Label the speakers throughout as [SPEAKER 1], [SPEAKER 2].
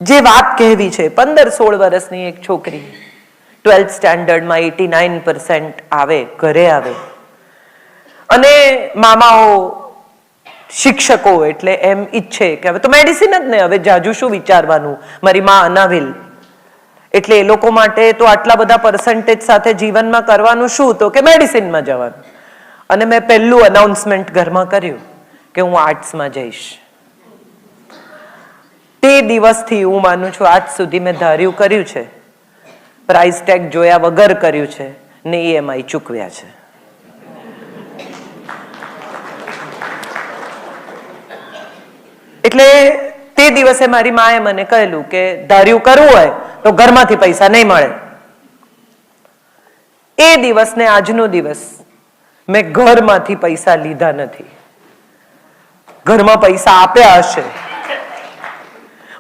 [SPEAKER 1] જે વાત કહેવી છે, 15-16 વર્ષની એક છોકરી 12th સ્ટેન્ડર્ડમાં 89% આવે, ઘરે આવે અને મામાઓ શિક્ષકો એટલે એમ ઈચ્છે કે હવે તો મેડિસિન જ ને, હવે જાજુ શું વિચારવાનું, મારી માં અનાવિલ, એટલે એ લોકો માટે તો આટલા બધા પર્સન્ટેજ સાથે જીવનમાં કરવાનું શું, તો કે મેડિસિનમાં જવાનું. અને મેં પહેલું અનાઉન્સમેન્ટ ઘરમાં કર્યું કે હું આર્ટ્સમાં જઈશ. તે દિવસથી હું માનું છું આજ સુધી મેં ધાર્યું કર્યું છે, પ્રાઇસ ટેગ જોયા વગર કર્યું છે ને EMI ચૂકવ્યા છે. એટલે તે દિવસે મારી માએ મને કહેલું કે ધાર્યું કરવું હોય તો ઘરમાંથી પૈસા નહીં મળે. એ દિવસ ને આજનો દિવસ મેં ઘરમાંથી પૈસા લીધા નથી, ઘરમાં પૈસા આપ્યા હશે.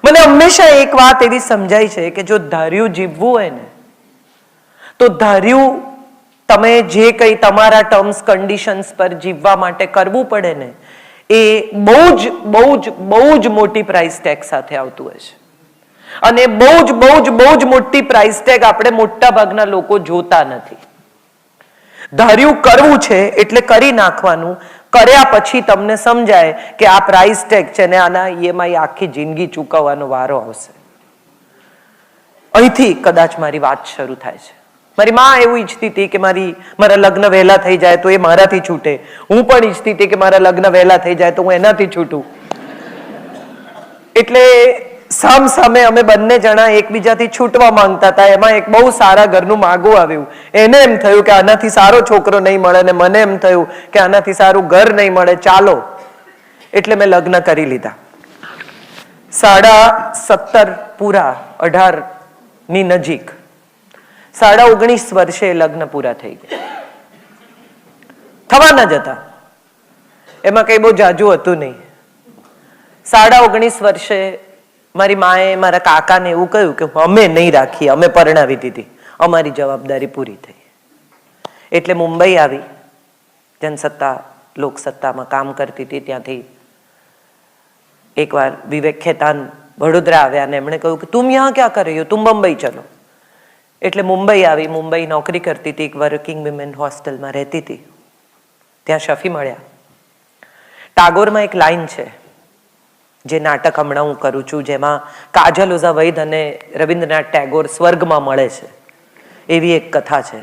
[SPEAKER 1] મને હંમેશા એક વાત એવી સમજાય છે કે જો ધાર્યું જીવવું હોય ને તો ધાર્યું તમે જે કંઈ તમારા ટર્મ્સ કન્ડિશન્સ પર જીવવા માટે કરવું પડે ને એ બહુ જ મોટી પ્રાઇસ ટેગ સાથે આવતું હોય છે. અને બહુ જ મોટી પ્રાઇસ ટેગ આપણે મોટા ભાગના લોકો જોતા નથી. ધાર્યું કરવું છે એટલે કરી નાખવાનું, કર્યા પછી તમને સમજાય કે આ પ્રાઇસ ટેગ છે ને આના EMI આખી જિંદગી ચૂકવવાનો વારો આવશે. અહીંથી કદાચ મારી વાત શરૂ થાય છે. મારી માં એવું ઈચ્છતી હતી કે મારા લગ્ન વહેલા થઈ જાય તો એ મારાથી છૂટે, હું પણ ઈચ્છતી હતી કે મારા લગ્ન વહેલા થઈ જાય તો હું એનાથી છૂટું. એટલે સામ સામે અમે બંને જણા એકબીજાથી છૂટવા માંગતા હતા. એમાં એક બહુ સારા ઘરનું માગું આવ્યું. એને એમ થયું કે આનાથી સારો છોકરો નહીં મળે ને મને એમ થયું કે આનાથી સારું ઘર નહીં મળે, ચાલો. એટલે મેં લગ્ન કરી લીધા. 17.5 પૂરા 18 ની નજીક 19.5 વર્ષે લગ્ન પૂરા થઈ ગયા. થવાના જ હતા, એમાં કઈ બહુ જાજુ હતું નહીં. 19.5 વર્ષે મારી માએ મારા કાકાને એવું કહ્યું કે અમે નહીં રાખીએ, અમે પરણાવી દીધી, અમારી જવાબદારી પૂરી થઈ. એટલે મુંબઈ આવી, જનસત્તા લોકસત્તામાં કામ કરતી હતી. ત્યાંથી એકવાર વિવેક ખેતાન વડોદરા આવ્યા અને એમણે કહ્યું કે તુમ યહાં ક્યાં કર રહી હો, તુમ મુંબઈ ચલો. એટલે મુંબઈ આવી, મુંબઈ નોકરી કરતી હતી, એક વર્કિંગ વિમેન હોસ્ટેલમાં રહેતી હતી. ત્યાં શફી મળ્યા. ટાગોરમાં એક લાઈન છે, જે નાટક હમણાં હું કરું છું, જેમાં કાજલ ઓઝા વૈદ અને રવિન્દ્રનાથ ટેગોર સ્વર્ગમાં મળે છે, એવી એક કથા છે.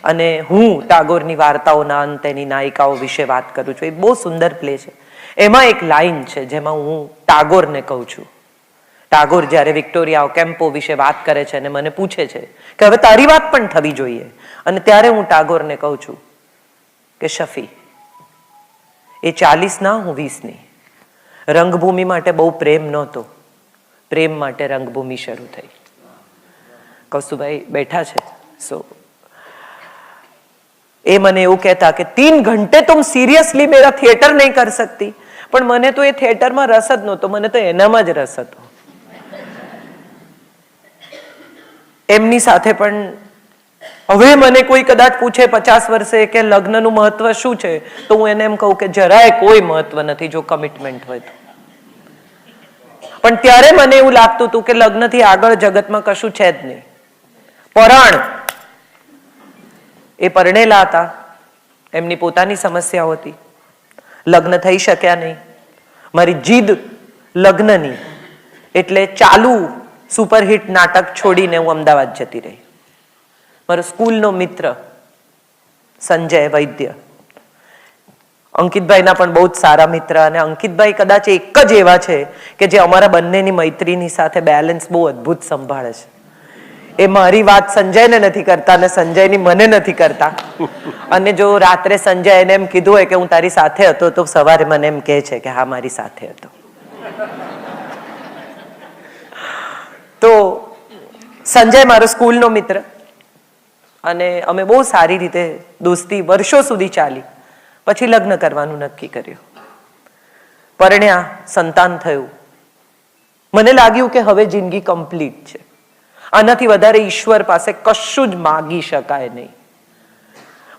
[SPEAKER 1] અને હું ટાગોરની વાર્તાઓના અંત એની નાયિકાઓ વિશે વાત કરું છું. એ બહુ સુંદર પ્લે છે. એમાં એક લાઈન છે જેમાં હું ટાગોરને કહું છું. ટાગોર જ્યારે વિક્ટોરિયા ઓકેમ્પો વિશે વાત કરે છે અને મને પૂછે છે કે હવે તારી વાત પણ થવી જોઈએ, અને ત્યારે હું ટાગોરને કહું છું કે શફી, એ 40 ના, હું 20 ની. રંગભૂમિ માટે બહુ પ્રેમ નહોતો, પ્રેમ માટે રંગભૂમિ શરૂ થઈ. કૌસ્તુભાઈ બેઠા છે, એ મને એવું કહેતા કે 3 ઘંटे तुम सीरियसली मेरा थिएटर नहीं कर सकती. પણ મને તો એ થિયેટરમાં રસ જ નહોતો, મને તો એનામાં જ રસ હતો. એમની સાથે પણ હવે મને કોઈ કદાચ પૂછે 50 વર્ષે કે લગ્નનું મહત્વ શું છે, તો હું એને એમ કહું કે જરાય કોઈ મહત્વ નથી જો કમિટમેન્ટ હોય તો. પણ ત્યારે મને એવું લાગતું હતું કે લગ્નથી આગળ જગતમાં કશું છે જ નહીં. પરાણ, એ પરણેલા હતા, એમની પોતાની સમસ્યાઓ હતી, લગ્ન થઈ શક્યા નહીં. મારી જીદ લગ્નની, એટલે ચાલુ સુપરહિટ નાટક છોડીને હું અમદાવાદ જતી રહી. મારો સ્કૂલનો મિત્ર સંજય વૈદ્ય, અંકિતભાઈના પણ બહુ જ સારા મિત્ર, અને અંકિતભાઈ કદાચ એક જ એવા છે કે જે અમારા બંનેની મૈત્રીની સાથે બેલેન્સ બહુ અદ્ભુત સંભાળે છે. એ મારી વાત સંજયને નથી કરતા અને સંજયની મને નથી કરતા. અને જો રાત્રે સંજય એને એમ કીધું હોય કે હું તારી સાથે હતો, તો સવારે મને એમ કહે છે કે હા, મારી સાથે હતો. તો સંજય મારો સ્કૂલનો મિત્ર, અને અમે બહુ સારી રીતે દોસ્તી વર્ષો સુધી ચાલી. પછી લગ્ન કરવાનું નક્કી કર્યું, પરણ્યા, સંતાન થયું. મને લાગ્યું કે હવે જિંદગી કમ્પ્લીટ છે, આનાથી વધારે ઈશ્વર પાસે કશું જ માગી શકાય નહીં.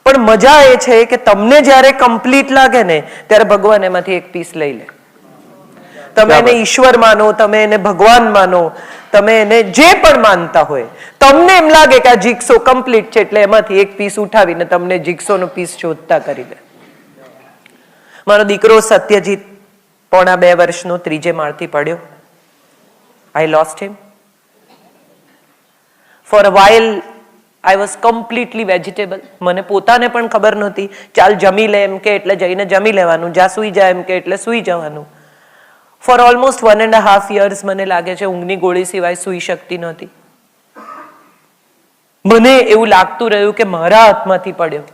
[SPEAKER 1] પણ મજા એ છે કે તમને જ્યારે કમ્પ્લીટ લાગે ને ત્યારે ભગવાન એમાંથી એક પીસ લઈ લે. તમે એને ઈશ્વર માનો, તમે એને ભગવાન માનો, તમે એને જે પણ માનતા હોય, તમને એમ લાગે કે આ જીક્સો કમ્પ્લીટ છે એટલે એમાંથી એક પીસ ઉઠાવીને તમને જીક્સોનો પીસ શોધતા કરી દે. મારો દીકરો સત્યજીત 1.5 વર્ષનો 3 માળથી પડ્યો. I lost him. For a while I was completely vegetable. મને પોતાને પણ ખબર નહોતી. ચાલ જમી લે એમ કે એટલે જઈને જમી લેવાનું, જા સૂઈ જાય એમ કે એટલે સૂઈ જવાનું. For almost 1.5 years મને લાગે છે ઊંઘની ગોળી સિવાય સૂઈ શકતી નહોતી. મને એવું લાગતું રહ્યું કે મારા હાથમાંથી પડ્યો.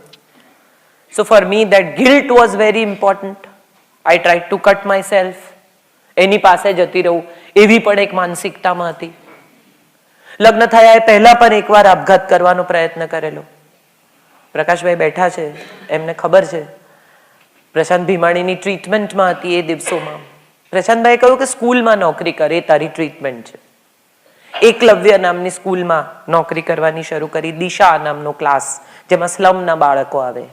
[SPEAKER 1] So for me that guilt was very important. I tried to cut myself. એની પાસે જતી રહું એવી પણ એક માનસિકતામાં હતી. લગ્ન થયા એ પહેલા પણ એકવાર આપઘાત કરવાનો પ્રયત્ન કરેલો. પ્રકાશભાઈ બેઠા છે, એમને ખબર છે. પ્રશાંત ભીમાણીની ટ્રીટમેન્ટમાં હતી એ દિવસોમાં. પ્રશાંતભાઈએ કહ્યું કે સ્કૂલમાં નોકરી કરે, તારી ટ્રીટમેન્ટ છે. એકલવ્ય નામની સ્કૂલમાં નોકરી કરવાની શરૂ કરી. દિશા નામનો ક્લાસ જેમાં સ્લમના બાળકો આવે.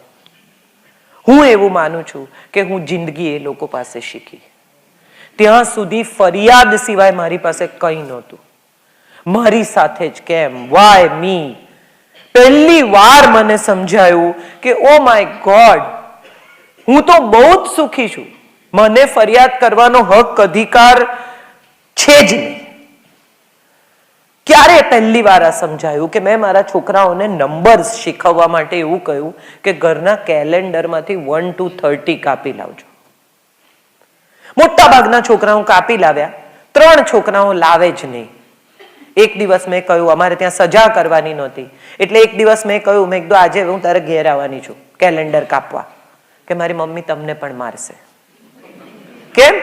[SPEAKER 1] હું એવું માનું છું કે હું જિંદગી એ લોકો પાસે શીખી. ત્યાં સુધી ફરિયાદ સિવાય મારી પાસે કંઈ નહોતું. મારી સાથે જ કેમ, વાય મી. પહેલી વાર મને સમજાયું કે ઓ માય ગોડ, હું તો બહુ જ સુખી છું. મને ફરિયાદ કરવાનો હક, અધિકાર છે જ નહીં. ક્યારે પહેલી વાર આ સમજાયું કે મેં મારા છોકરાઓને નંબર્સ શીખવવા માટે એવું કહ્યું કે ઘરના કેલેન્ડરમાંથી 1 to 30 કાપી લાવજો. મોટા ભાગના છોકરાઓ કાપી લાવ્યા, 3 છોકરાઓ લાવે જ નહીં. એક દિવસ મેં કહ્યું, અમારે ત્યાં સજા કરવાની નહોતી એટલે એક દિવસ મેં કહ્યું, મેં કીધું આજે હું તારે ઘેર આવવાની છું કેલેન્ડર કાપવા. કે મારી મમ્મી તમને પણ મારશે. કેમ?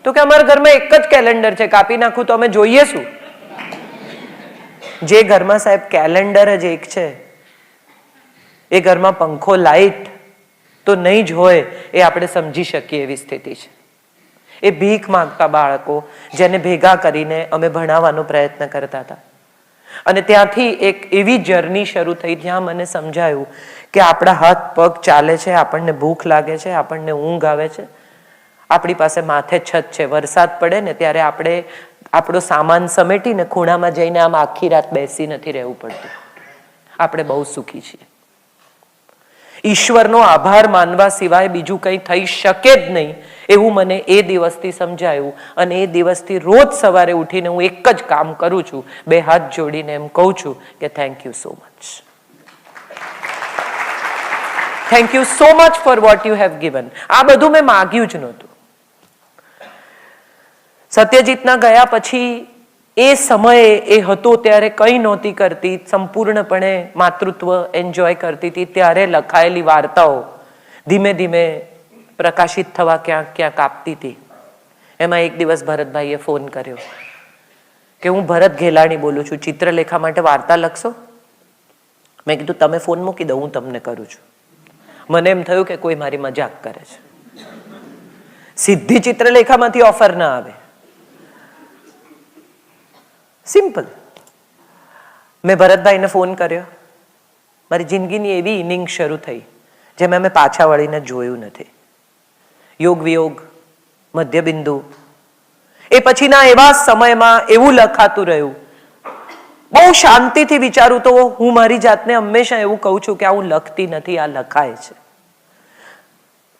[SPEAKER 1] તો કે અમારા ઘરમાં એક જ કેલેન્ડર છે, કાપી નાખું તો અમે જોઈએ શું? જે ઘરમાં સાહેબ કેલેન્ડર જ એક છે, એ ઘરમાં પંખો, લાઈટ તો નહીં જ હોય એ આપણે સમજી શકીએ એવી સ્થિતિ છે. એ ભીખ માંગતા બાળકો જેને ભેગા કરીને અમે ભણાવવાનો પ્રયત્ન કરતા હતા. અને ત્યાંથી એક એવી જર્ની શરૂ થઈ જ્યાં મને સમજાયું કે આપણા હાથ પગ ચાલે છે, આપણને ભૂખ લાગે છે, આપણને ઊંઘ આવે છે, આપણી પાસે માથે છત છે. વરસાદ પડે ને ત્યારે આપણે આપણો સામાન સમેટીને ખૂણામાં જઈને આમ આખી રાત બેસી નથી રહેવું પડતું. આપણે બહુ સુખી છીએ. ઈશ્વરનો આભાર માનવા સિવાય બીજું કંઈ થઈ શકે જ નહીં એવું મને એ દિવસથી સમજાયું. અને એ દિવસથી રોજ સવારે ઉઠીને હું એક જ કામ કરું છું, 2 હાથ જોડીને એમ કહું છું કે thank you so much. Thank you so much for what you have given. આ બધું મેં માગ્યું જ નહોતું. સત્યજીતના ગયા પછી એ સમયે એ હતો ત્યારે કંઈ નહોતી કરતી, સંપૂર્ણપણે માતૃત્વ એન્જોય કરતી હતી. ત્યારે લખાયેલી વાર્તાઓ ધીમે ધીમે પ્રકાશિત થવા ક્યાંક ક્યાંક આપતી હતી. એમાં એક દિવસ ભરતભાઈએ ફોન કર્યો કે હું ભરત ઘેલાણી બોલું છું, ચિત્રલેખા માટે વાર્તા લખશો? મેં કીધું તમે ફોન મૂકી દો, હું તમને કરું છું. મને એમ થયું કે કોઈ મારી મજાક કરે છે. સીધી ચિત્રલેખામાંથી ઓફર ના આવે. સિમ્પલ. મેં ભરતભાઈને ફોન કર્યો. મારી જિંદગીની એવી ઇનિંગ શરૂ થઈ જેમાં મેં પાછા વળીને જોયું નથી. યોગ વિયોગ, મધ્યબિંદુ, એ પછીના એવા સમયમાં એવું લખાતું રહ્યું. બહુ શાંતિથી વિચારું તો હું મારી જાતને હંમેશા એવું કહું છું કે આ હું લખતી નથી, આ લખાય છે.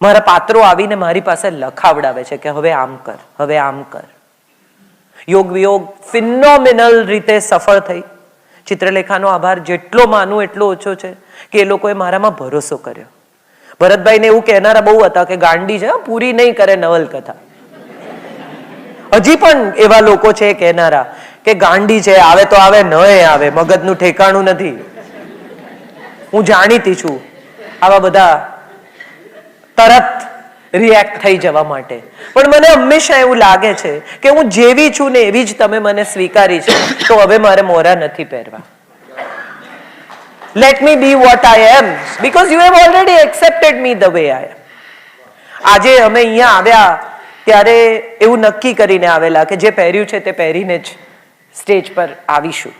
[SPEAKER 1] મારા પાત્રો આવીને મારી પાસે લખાવડાવે છે કે હવે આમ કર, હવે આમ કર. યોગ વિયોગ ફિનોમિનલ રીતે સફળ થઈ. ચિત્રલેખાનો આભાર જેટલો માનું એટલો ઓછો છે કે એ લોકોએ મારામાં ભરોસો કર્યો. ભરતભાઈને એવું કહેનારા બહુ હતા કે ગાંડી છે, પૂરી નહીં કરે નવલકથા. હજી પણ એવા લોકો છે કહેનારા કે ગાંડી છે, આવે તો આવે, ન આવે, મગજનું ઠેકાણું નથી. હું જાણીતી છું આવા બધા તરત રિએક્ટ થઈ જવા માટે. પણ મને હંમેશા એવું લાગે છે કે હું જેવી છું ને એવી જ તમે મને સ્વીકારી છે, તો હવે મારે મોરા નથી પહેરવા. Let me be what I am because you have already accepted me the way I am. આજે અમે અહીંયા આવ્યા ત્યારે એવું નક્કી કરીને આવેલા કે જે પહેર્યું છે તે પહેરીને જ સ્ટેજ પર આવીશું.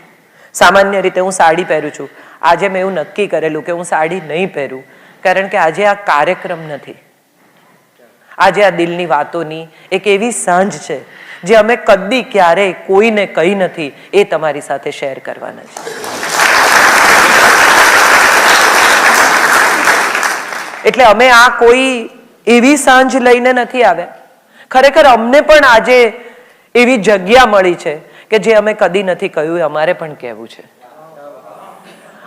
[SPEAKER 1] સામાન્ય રીતે હું સાડી પહેરું છું. આજે મેં એવું નક્કી કરેલું કે હું સાડી નહીં પહેરું, કારણ કે આજે આ કાર્યક્રમ નથી. આજે આ દિલની વાતોની એક એવી સાંજ છે જે અમે કદી ક્યારેય કોઈને કહી નથી, એ તમારી સાથે શેર કરવાના છે. એટલે અમે આ કોઈ એવી સાંજ લઈને નથી આવ્યા. ખરેખર અમને પણ આજે એવી જગ્યા મળી છે કે જે અમે કદી નથી કહ્યું, એ અમારે પણ કહેવું છે.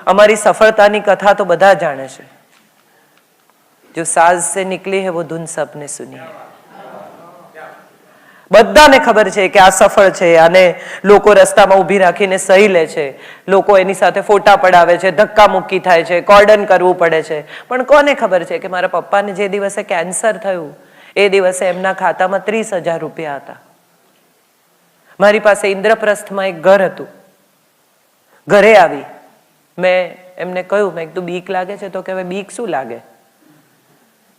[SPEAKER 1] અમારી સફળતાની કથા તો બધા જાણે છે. જો સાજ સે નિકલી હૈ વો ધૂન સબને સુની હૈ. બધાને ખબર છે કે આ સફળ છે, અને લોકો રસ્તામાં ઊભી રાખીને સહી લે છે, લોકો એની સાથે ફોટા પડાવે છે, ધક્કા મુક્કી થાય છે, કોર્ડન કરવું પડે છે. પણ કોને ખબર છે કે મારા પપ્પાને જે દિવસે કેન્સર થયું એ દિવસે એમના ખાતામાં 30,000 રૂપિયા હતા. મારી પાસે ઇન્દ્રપ્રસ્થમાં એક ઘર હતું. ઘરે આવી મેં એમને કહ્યું, મેં કીધું બીક લાગે છે? તો કે હવે બીક શું લાગે,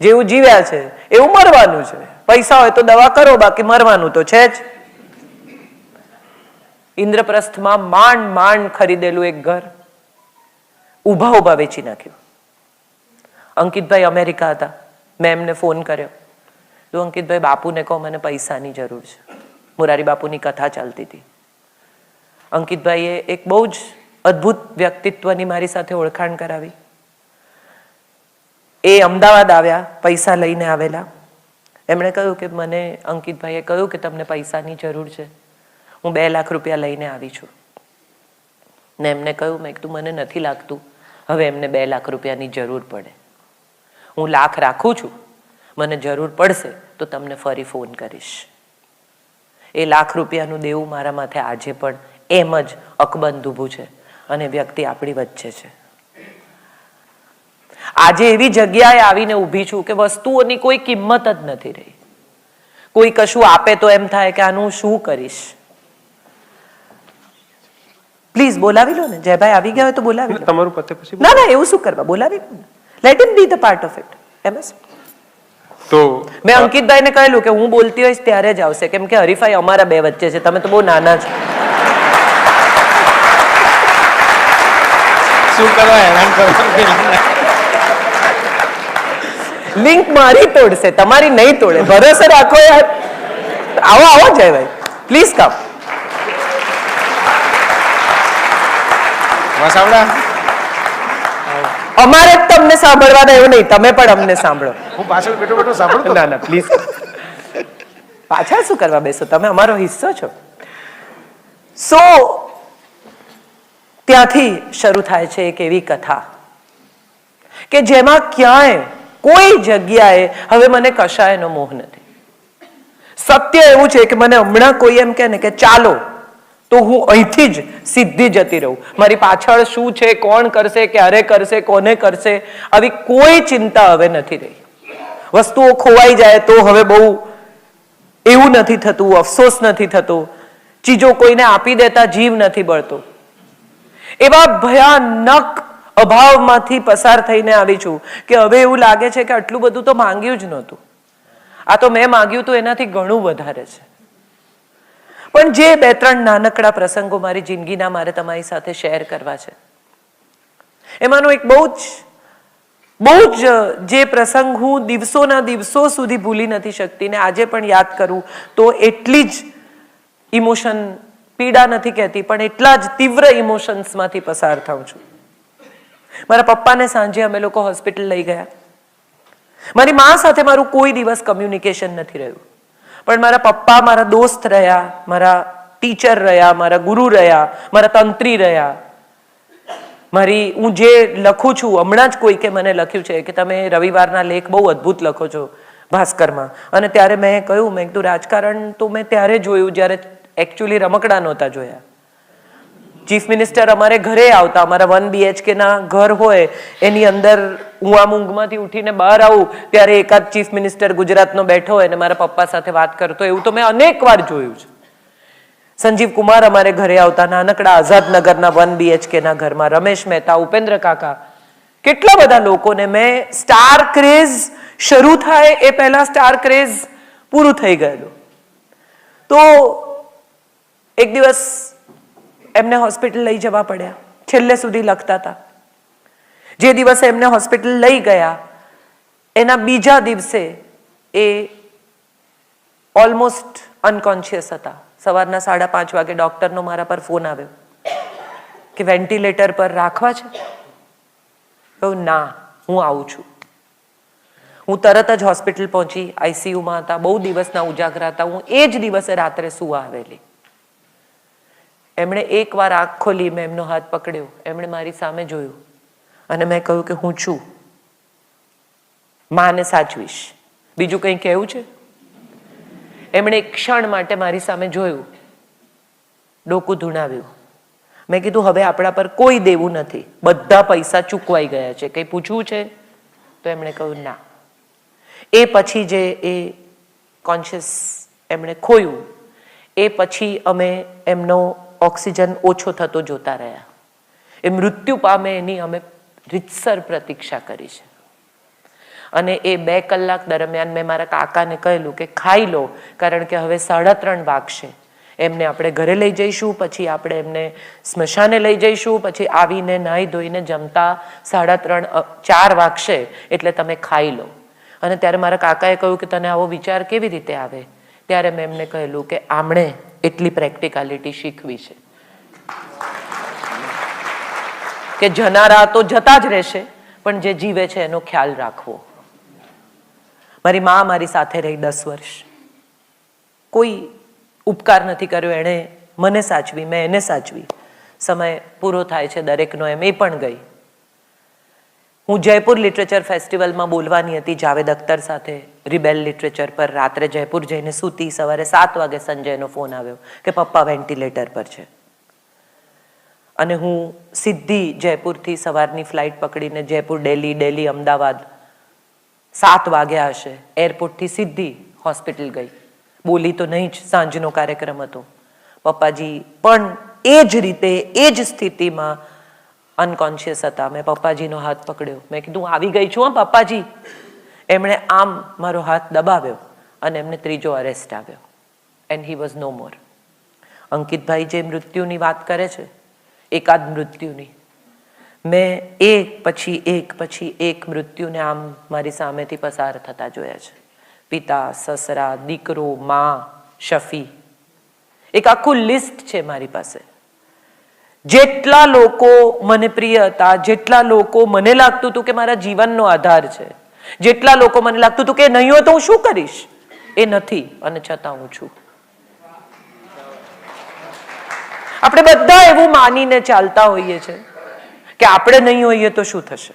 [SPEAKER 1] જેવું જીવ્યા છે એવું મરવાનું છે. પૈસા હોય તો દવા કરો, બાકી મરવાનું તો છે જ. ઇન્દ્રપ્રસ્થમાં માંડ માંડ ખરીદેલું એક ઘર ઊભા ઊભા વેચી નાખ્યું. અંકિતભાઈ અમેરિકા હતા. મેં એમને ફોન કર્યો, તો અંકિતભાઈ બાપુને કહો મને પૈસાની જરૂર છે. મોરારી બાપુની કથા ચાલતી હતી. અંકિતભાઈએ એક બહુ જ અદ્ભુત વ્યક્તિત્વની મારી સાથે ઓળખાણ કરાવી. એ અમદાવાદ આવ્યા, પૈસા લઈને આવેલા. એમણે કહ્યું કે મને, અંકિતભાઈએ કહ્યું કે તમને પૈસાની જરૂર છે, હું 2 લાખ રૂપિયા લઈને આવી છું. ને એમને કહ્યું, મેં કીધું મને નથી લાગતું હવે એમને 2 લાખ રૂપિયાની જરૂર પડે. હું લાખ રાખું છું, મને જરૂર પડશે તો તમને ફરી ફોન કરીશ. એ લાખ રૂપિયાનું દેવું મારા માથે આજે પણ એમ જ અકબંધ ઊભું છે, અને વ્યક્તિ આપણી વચ્ચે છે. આજે એવી જગ્યાએ આવીને ઊભી છું કે વસ્તુઓની કોઈ કિંમત જ નથી રહી. કોઈ કશું આપે તો એમ થાય કે આનું શું કરીશ. પ્લીઝ બોલાવી લો ને, જયભાઈ આવી ગયા હોય તો બોલાવી લો.
[SPEAKER 2] તમારું પતે પછી
[SPEAKER 1] ના ના, એવું શું કરવા, બોલાવી લો ને. Late him B the part of it. MS
[SPEAKER 2] તો
[SPEAKER 1] મેં અંકિતભાઈને કહેલું કે હું બોલતી હોઈશ ત્યારે જ આવશે, કેમ કે હરીફાઈ અમારા બે વચ્ચે છે. તમે તો બહુ નાના છો.
[SPEAKER 2] શું કરવા હેરાન કરવા?
[SPEAKER 1] લિંક મારી તોડશે, તમારી નહીં તોડે. ભરોસે રાખો યાર. આવો આવો જયભાઈ, પ્લીઝ કમ.
[SPEAKER 2] વસાવડા
[SPEAKER 1] અમારે જ તમને સાંભળવાના એવું નહીં, તમે પણ અમને સાંભળો.
[SPEAKER 2] હું પાછળ બેઠો બેઠો સાંભળું.
[SPEAKER 1] ના ના પ્લીઝ. પાછળ શું કરવા બેસો, તમે અમારો હિસ્સો છો. સો ત્યાંથી શરૂ થાય છે એક એવી કથા કે જેમાં ક્યાંય કોઈ જગ્યાએ હવે મને કશાયનો મોહ નથી. સત્ય એવું છે કે મને હમણાં કોઈ એમ કહે ને કે ચાલો, તો હું અહીંથી જ સીધી જતી રહું. મારી પાછળ શું છે, કોણ કરશે, ક્યારે કરશે, કોને કરશે, આવી કોઈ ચિંતા હવે નથી રહી. વસ્તુઓ ખોવાઈ જાય તો હવે બહુ એવું નથી થતું, અફસોસ નથી થતો. ચીજો કોઈને આપી દેતા જીવ નથી બળતો. એવા ભયાનક અભાવમાંથી પસાર થઈને આવી છું કે હવે એવું લાગે છે કે આટલું બધું તો માંગ્યું જ નહોતું. આ તો મેં માંગ્યું હતું એનાથી ઘણું વધારે છે. પણ જે 2-3 નાનકડા પ્રસંગો મારી જિંદગીના મારે તમારી સાથે શેર કરવા છે, એમાંનો એક બહુ જ જે પ્રસંગ હું દિવસોના દિવસો સુધી ભૂલી નથી શકતી, ને આજે પણ યાદ કરું તો એટલી જ ઇમોશન, પીડા નથી કહેતી પણ એટલા જ તીવ્ર ઇમોશન્સમાંથી પસાર થાઉં છું. મારા પપ્પાને સાંજે અમે લોકો હોસ્પિટલ લઈ ગયા. મારી મા સાથે મારું કોઈ દિવસ કમ્યુનિકેશન નથી રહ્યું, પણ મારા પપ્પા મારા દોસ્ત રહ્યા, મારા ટીચર રહ્યા, મારા ગુરુ રહ્યા, મારા તંત્રી રહ્યા. હું જે લખું છું, હમણાં જ કોઈકે મને લખ્યું છે કે તમે રવિવારના લેખ બહુ અદ્ભુત લખો છો ભાસ્કરમાં, અને ત્યારે મેં કહ્યું, મેં કીધું રાજકારણ તો મેં ત્યારે જોયું જ્યારે એકચ્યુઅલી રમકડા નહોતા જોયા. ચીફ મિનિસ્ટર અમારે ઘરે આવતા, અમારા 1 BHK ના ઘર હોય એની અંદર હું આમ ઊંઘમાંથી ઉઠીને બહાર આવું ત્યારે એકાદ ચીફ મિનિસ્ટર ગુજરાતનો બેઠો હોય અને મારા પપ્પા સાથે વાત કરતો, એવું તો મેં અનેક વાર જોયું છે. સંજીવ કુમાર અમારે ઘરે આવતા, નાનકડા આઝાદનગરના 1 BHK ના ઘરમાં રમેશ મહેતા, ઉપેન્દ્ર કાકા, કેટલા બધા લોકોને મેં સ્ટાર ક્રેઝ શરૂ થાય એ પહેલા સ્ટાર ક્રેઝ પૂરું થઈ ગયેલું. તો એક દિવસ એમને હોસ્પિટલ લઈ જવા પડ્યા. છેલ્લે સુધી લખતા હતા. જે દિવસે એમને હોસ્પિટલ લઈ ગયા એના બીજા દિવસે એ ઓલમોસ્ટ અનકોન્શિયસ હતા. સવારના 5:30 વાગે ડોક્ટરનો મારા પર ફોન આવ્યો કે વેન્ટિલેટર પર રાખવા છે. કહ્યું ના, હું આવું છું. હું તરત જ હોસ્પિટલ પહોંચી. આઈસીયુમાં હતા, બહુ દિવસના ઉજાગરા હતા. હું એ જ દિવસે રાત્રે સુવા આવેલી. એમણે એકવાર આંખ ખોલી, મેં એમનો હાથ પકડ્યો, એમણે મારી સામે જોયું અને મેં કહ્યું કે હું છું, માને સાચવીશ, બીજું કંઈ કહેવું છે? એમણે એક ક્ષણ માટે મારી સામે જોયું, ડોકું ધૂણાવ્યું. મેં કીધું હવે આપણા પર કોઈ દેવું નથી, બધા પૈસા ચૂકવાઈ ગયા છે, કંઈ પૂછવું છે? તો એમણે કહ્યું ના. એ પછી જે એ કોન્શિયસ એમણે ખોયું, એ પછી અમે એમનો ઓક્સિજન ઓછો થતો જોતા રહ્યા. એ મૃત્યુ પામે એની અમે રીતસર પ્રતીક્ષા કરી છે. અને એ 2 કલાક દરમિયાન મેં મારા કાકાને કહેલું કે ખાઈ લો, કારણ કે હવે 3:30 વાગશે. એમને આપણે ઘરે લઈ જઈશું, પછી આપણે એમને સ્મશાને લઈ જઈશું, પછી આવીને નાહી ધોઈને જમતા 3:30 4 વાગશે, એટલે તમે ખાઈ લો. અને ત્યારે મારા કાકાએ કહ્યું કે તને આવો વિચાર કેવી રીતે આવે? ત્યારે મેં એમને કહેલું કે આમણે એટલી પ્રેક્ટિકાલિટી શીખવી છે કે જનારા તો જતા જ રહેશે, પણ જે જીવે છે એનો ખ્યાલ રાખવો. મારી મા મારી સાથે રહી 10 વર્ષ, કોઈ ઉપકાર નથી કર્યો. એણે મને સાચવી, મેં એને સાચવી. સમય પૂરો થાય છે દરેકનો, એમ એ પણ ગઈ. હું જયપુર લિટરેચર ફેસ્ટિવલમાં બોલવાની હતી જાવેદ અખ્તર સાથે, રિબેલ લિટરેચર પર. રાત્રે જયપુર જઈને સૂતી, સવારે 7 વાગે સંજયનો ફોન આવ્યો કે પપ્પા વેન્ટિલેટર પર છે. અને હું સીધી જયપુરથી સવારની ફ્લાઇટ પકડીને જયપુર, દિલ્હી, દિલ્હી અમદાવાદ 7 વાગ્યા હશે, એરપોર્ટથી સીધી હોસ્પિટલ ગઈ. બોલી તો નહીં જ, સાંજનો કાર્યક્રમ હતો. પપ્પાજી પણ એ જ રીતે, એ જ સ્થિતિમાં અનકોન્શિયસ હતા. મેં પપ્પાજીનો હાથ પકડ્યો, મેં કીધું આવી ગઈ છું હા પપ્પાજી. એમણે આમ મારો હાથ દબાવ્યો અને એમને ત્રીજો અરેસ્ટ આવ્યો. એન્ડ હી વોઝ નો મોર. અંકિતભાઈ જે મૃત્યુની વાત કરે છે, એકાદ મૃત્યુની, મેં એક પછી એક મૃત્યુને આમ મારી સામેથી પસાર થતા જોયા છે. પિતા, સસરા, દીકરો, મા, શફી, એક આખું લિસ્ટ છે મારી પાસે. જેટલા લોકો મને પ્રિય હતા, જેટલા લોકો મને લાગતું હતું કે મારા જીવનનો આધાર છે, જેટલા લોકો મને લાગતું હતું કે નહીં હોય તો હું શું કરીશ, એ નથી, અને છતાં હું છું. આપણે બધા એવું માનીને ચાલતા હોઈએ છે કે આપણે નહીં હોઈએ તો શું થશે.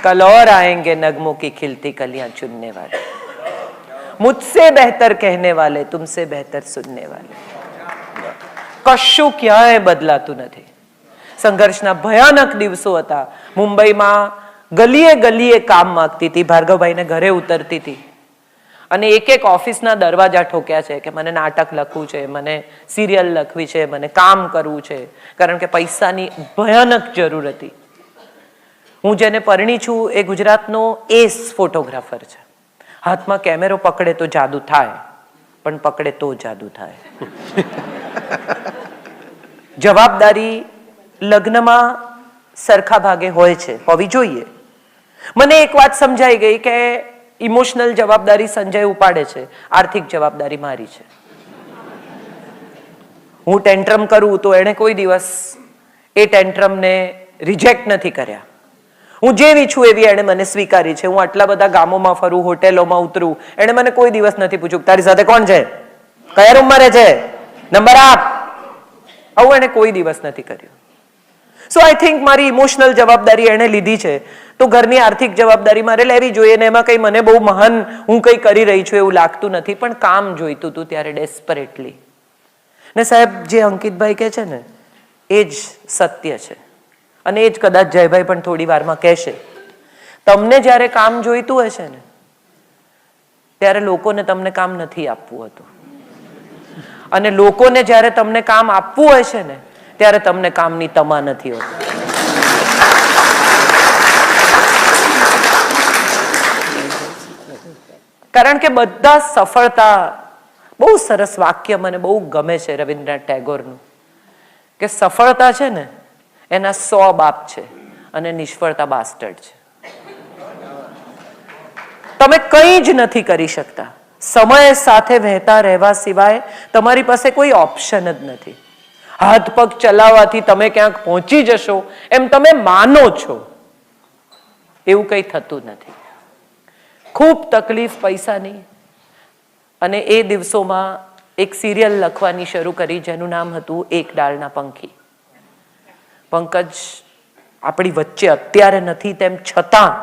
[SPEAKER 1] कल और आएंगे नगमों की खिलती कलियां चुनने वाले, मुझसे बेहतर कहने वाले, तुमसे बेहतर सुनने वाले. કશું ક્યાંય બદલાતું નથી. સંઘર્ષના ભયાનક દિવસો હતા. મુંબઈમાં ગલીએ ગલીએ કામ માંગતી હતી, ભાર્ગવભાઈને ઘરે ઉતરતી હતી અને એક ઓફિસના દરવાજા ઠોક્યા છે કે મને નાટક લખવું છે, મને સિરિયલ લખવી છે, મને કામ કરવું છે, કારણ કે પૈસાની ભયાનક જરૂર હતી. હું જેને પરણી છું એ ગુજરાતનો એસ ફોટોગ્રાફર છે. હાથમાં કેમેરો પકડે તો જાદુ થાય, પણ પકડે તો જાદુ થાય. જવાબદારી લગ્નમાં સરખા ભાગે હોય છે, હોવી જોઈએ. મને એક વાત સમજાઈ ગઈ કે ઇમોશનલ જવાબદારી સંજય ઉપાડે છે, આર્થિક જવાબદારી મારી છે. હું ટેન્ટ્રમ કરું તો એણે કોઈ દિવસ એ ટેન્ટ્રમને રિજેક્ટ નથી કર્યા. હું જેવી છું એવી એણે મને સ્વીકારી છે. હું આટલા બધા ગામોમાં ફરું, હોટેલોમાં ઉતરું, એણે મને કોઈ દિવસ નથી પૂછ્યું તારી સાથે કોણ છે, કયા રૂમમાં રહે છે, નંબર આપ. આવું એણે કોઈ દિવસ નથી કર્યું. સો આઈ થિંક મારી ઇમોશનલ જવાબદારી એણે લીધી છે, તો ઘરની આર્થિક જવાબદારી મારે લેવી જોઈએ. ને એમાં કંઈ મને બહુ મહાન હું કંઈ કરી રહી છું એવું લાગતું નથી, પણ કામ જોઈતું હતું ત્યારે ડેસ્પરેટલી. ને સાહેબ જે અંકિતભાઈ કહે છે ને એ જ સત્ય છે, અને એ જ કદાચ જયભાઈ પણ થોડી વારમાં કહેશે. તમને જ્યારે કામ જોઈતું હશે ને ત્યારે લોકોને તમને કામ નથી આપવું હતું, અને લોકોને જ્યારે તમને કામ આપવું હોય છે ને ત્યારે તમને કામની તમા નથી હોતી. કારણ કે બધા સફળતા, બહુ સરસ વાક્ય મને બહુ ગમે છે રવિન્દ્રનાથ ટેગોરનું, કે સફળતા છે ને એના 100 બાપ છે અને નિષ્ફળતા બાસ્ટર્ડ છે. તમે કંઈ જ નથી કરી શકતા. સમય સાથે વહેતા રહેવા સિવાય તમારી પાસે કોઈ ઓપ્શન જ નથી. હાથ પગ ચલાવવાથી તમે ક્યાંક પહોંચી જશો એમ તમે માનો છો, એવું કંઈ થતું નથી. ખૂબ તકલીફ પૈસાની. અને એ દિવસોમાં એક સિરિયલ લખવાની શરૂ કરી જેનું નામ હતું એક ડાળના પંખી. પંકજ આપણી વચ્ચે અત્યારે નથી, તેમ છતાં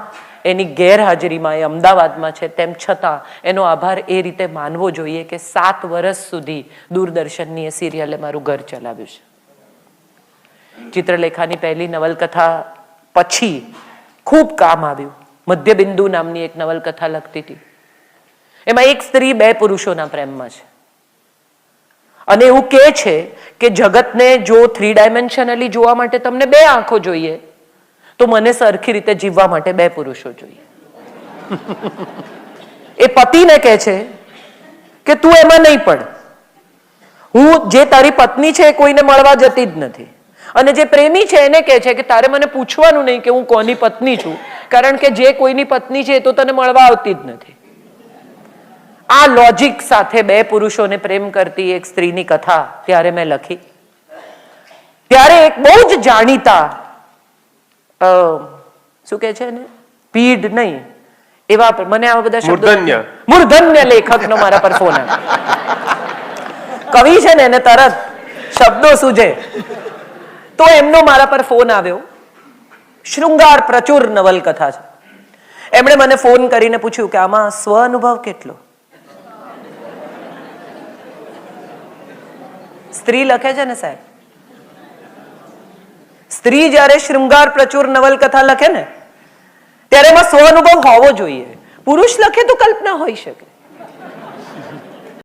[SPEAKER 1] એની ગેરહાજરીમાં, એ અમદાવાદમાં છે, તેમ છતાં એનો આભાર એ રીતે માનવો જોઈએ કે 7 વર્ષ સુધી દૂરદર્શનની એ સિરિયલે મારું ઘર ચલાવ્યું છે. ચિત્રલેખાની પહેલી નવલકથા પછી ખૂબ કામ આવ્યું. મધ્યબિંદુ નામની એક નવલકથા લખતી હતી. એમાં એક સ્ત્રી 2 પુરુષોના પ્રેમમાં છે અને એવું કહે છે કે જગતને જો 3 ડાયમેન્શનલી જોવા માટે તમને 2 આંખો જોઈએ તો મને સરખી રીતે જીવવા માટે 2 પુરુષો જોઈએ. એ પતિને કહે છે કે તું એમાં નહીં પડ, હું જે તારી પત્ની છે એ કોઈને મળવા જતી જ નથી. અને જે પ્રેમી છે એને કહે છે કે તારે મને પૂછવાનું નહીં કે હું કોની પત્ની છું, કારણ કે જે કોઈની પત્ની છે એ તો તને મળવા આવતી જ નથી. આ લોજિક સાથે 2 પુરુષોને પ્રેમ કરતી એક સ્ત્રીની કથા ત્યારે મેં લખી. ત્યારે એક બહુ જ જાણીતા શું કે છે ને, પીઢ નહીં એવા, મને આવા બધા શબ્દો, મૂર્ધન્ય લેખકનો મારા પર ફોન આવ્યો. કવિ છે ને એને તરત શબ્દો સૂજે, તો એમનો મારા પર ફોન આવ્યો. શૃંગાર પ્રચુર નવલકથા છે. એમણે મને ફોન કરીને પૂછ્યું કે આમાં સ્વ અનુભવ કેટલો? સ્ત્રી લખે છે ને સાહેબ, સ્ત્રી જ્યારે શૃંગાર પ્રચુર નવલકથા લખે ને ત્યારે એમાં સ્વ અનુભવ હોવો જોઈએ. પુરુષ લખે તો કલ્પના હોઈ શકે.